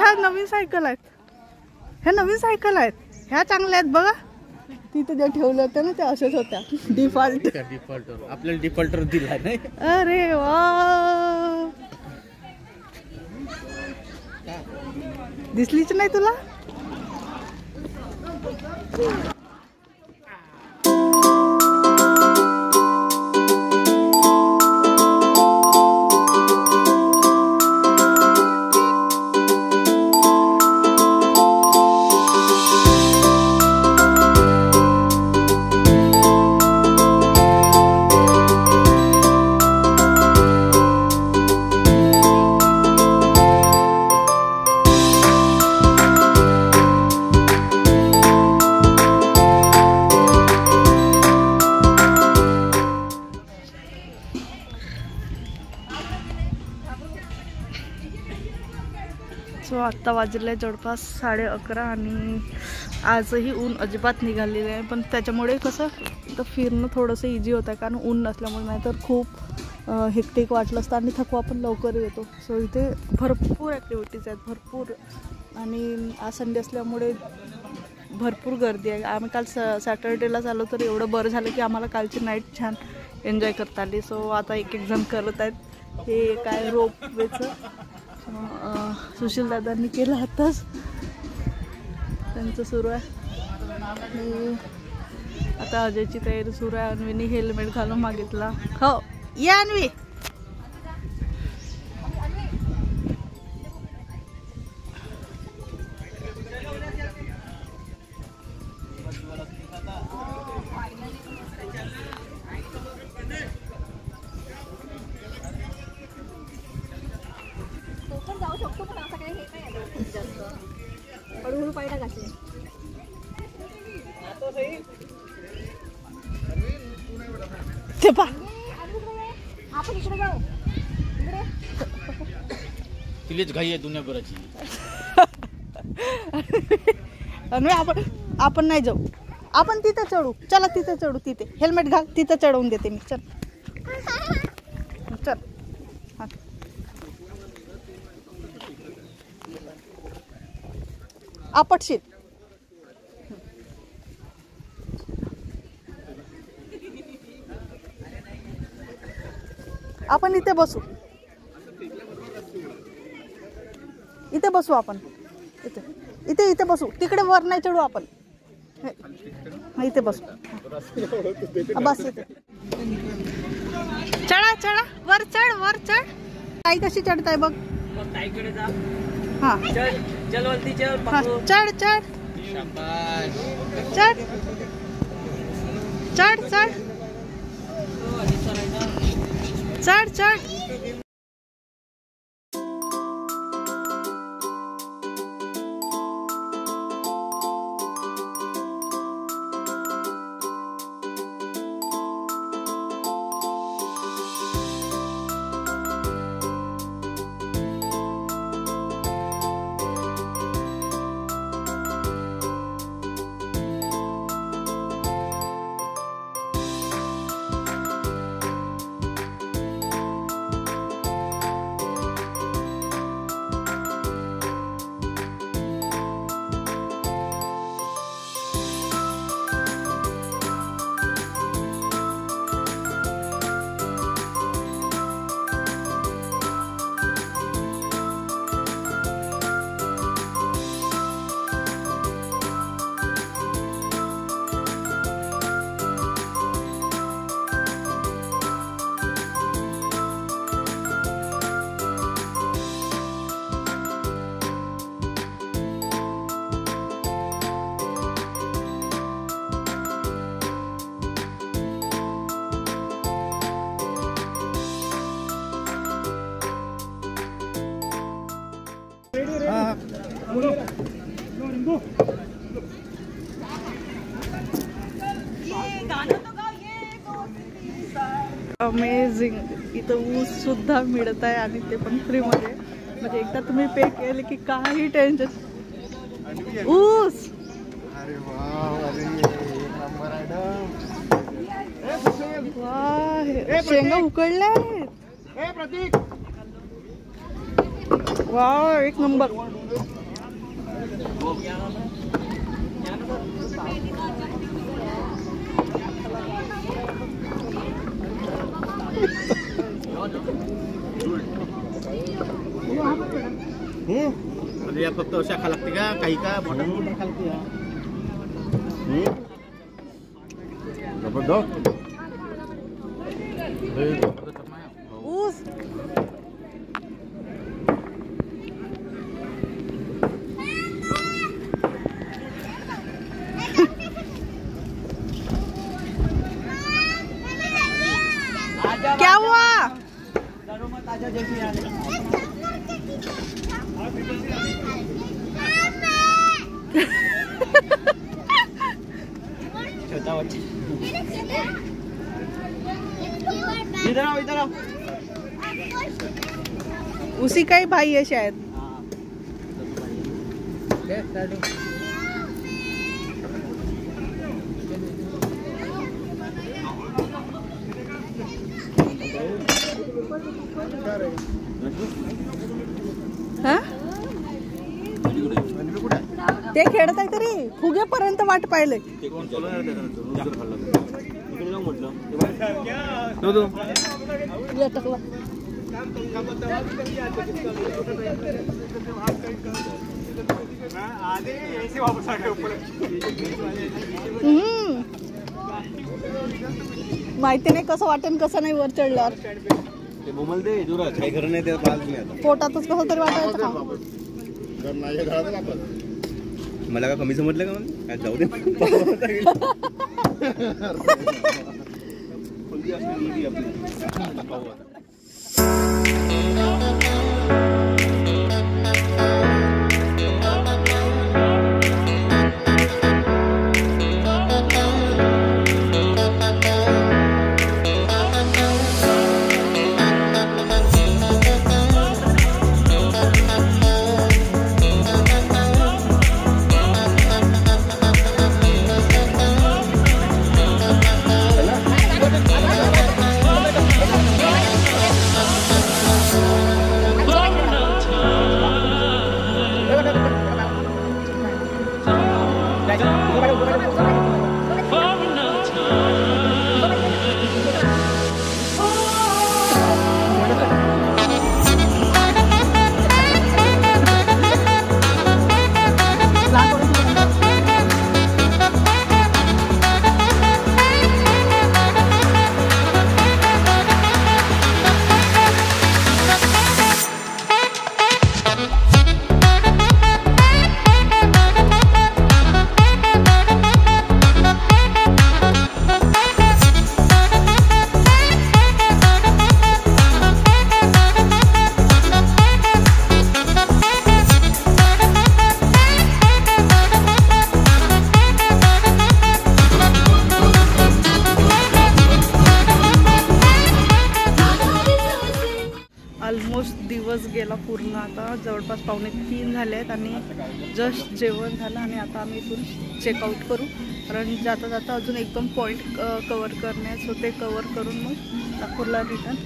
ह्या नवीन सायकल आहेत, ह्या नवीन सायकल आहेत, ह्या चांगल्या आहेत बघा. तिथे जे ठेवलं होतं ना ते असेच होत्या. डिफॉल्टर आपल्याला डिफॉल्टर दिला नाही. अरे वा, दिसलीच नाही तुला. सो आत्ता वाजले जवळपास 11:30 आणि आजही ऊन अजिबात निघालेलं आहे. पण त्याच्यामुळे कसं तर फिरणं थोडंसं इझी होतं, कारण ऊन नसल्यामुळे. नाही तर खूप हेक्टिक वाटलं असतं आणि थकवा पण लवकर येतो. सो इथे भरपूर ॲक्टिव्हिटीज आहेत, भरपूर. आणि आज संडे असल्यामुळे भरपूर गर्दी आहे. आम्ही काल सॅटर्डेलाच आलो तर एवढं बरं झालं की आम्हाला कालची नाईट छान एन्जॉय करता आली. सो आता एक जण करत आहेत हे काय रोपवेचं. सुशील दादांनी केलं आताच, त्यांचं सुरू आहे. आता अजयची तयारी सुरू आहे. अन्वीनी हेल्मेट घालून मागितला. हो या अन्वी. हळूहळू पाहिजे घातले. ते पा आपण इकडे जाऊ. तिलेच घाई आहे दुनियाभराची. आपण नाही जाऊ, आपण तिथे चढू. चला तिथे चढू. तिथे हेल्मेट घाल, तिथे चढवून देते मी. चल चल. आपटशील. आपण इथे बसू, इथे बसू आपण. इथे इथे इथे बसू. तिकडे वर नाही चढू आपण. इथे बसू. बस इथे. चढा चढा, वर चढ, वर चढ. ताई कशी चढताय बघ. ताईकडे जा. हा चल वरती चल. चढ चढ चढ चढ चढ चढ चढ. अमेझिंग. इथं ऊस सुद्धा मिळत आहे आणि ते पण फ्री मध्ये. म्हणजे एकदा तुम्ही पे केले की काही टेन्शन. ऊस अरे वाह, अरे नंबर वाह, शेंगा उकडल्या आहेत. प्रतीक वाव एक नंबर. म्हणजे या फक्त अशा खा लागते का काही का मोठा खा लागते ऊस क्या हुआ? इधर आओ इधर आओ. उसी का ही भाई है शायद. हा? ते खेळत आहे तरी फुगेपर्यंत वाट पाहिले. माहिती नाही कसं वाटेल कसं नाही वर चढल्यावर. काही खरं नाही ते पोटातच कसं तरी वाटायचं. मला का कमी समजलं का मला जाऊ दे. ऑलमोस्ट दिवस गेला पूर्ण. आता जवळपास 2:45 झाले आहेत आणि जस्ट जेवण झालं आणि आता आम्ही इथून चेकआउट करू. कारण जाता जाता अजून एकदम पॉईंट कवर करण्यास होते. कवर करून मग नागपूरला रिटर्न.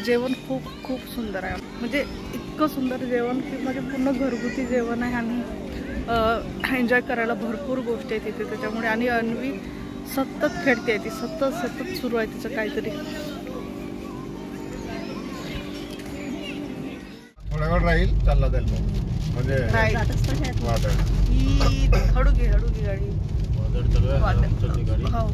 जेवण खूप खूप सुंदर आहे. म्हणजे इतकं सुंदर जेवण की म्हणजे पूर्ण घरगुती जेवण आहे आणि एन्जॉय करायला भरपूर गोष्टी आहेत तिथे. त्याच्यामुळे आणि अन्वी सतत खेळते. ती सतत सुरू आहे तिचं काहीतरी. थोड्या वेळ राहील चालला जाईल मग म्हणजे हळू घे गाडी. हो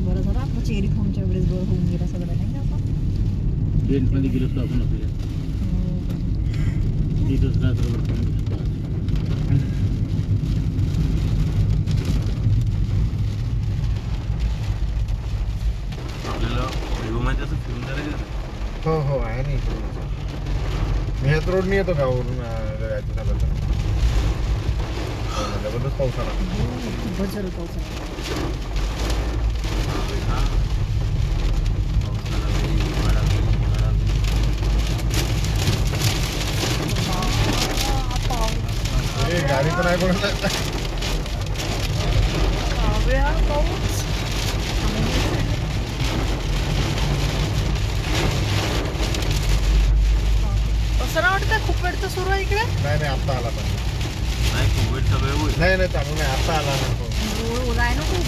बरं झालं आपलं चेरी फॉर्मच्या वेळेस बरं होऊन गेला सगळं नाही का आपण. ट्रेनमध्ये गेलो असतो आपण आपल्या तिथंच रात्रभर हो हो आहे नाही. मी ह्याच रोडनी येतो गावावरून जायचं झालं तर जबरदस्त पाऊस आला. खूपच जरूर पाऊस गाडी तर नाही पडत. असं ना वाटतं खूप वेळचं सुरू आहे इकडे. नाही नाही आता आला पण नाही खूप वेळ सगळं होईल. नाही नाही चांगलं नाही आता आला ना तो. ओला आहे ना खूप.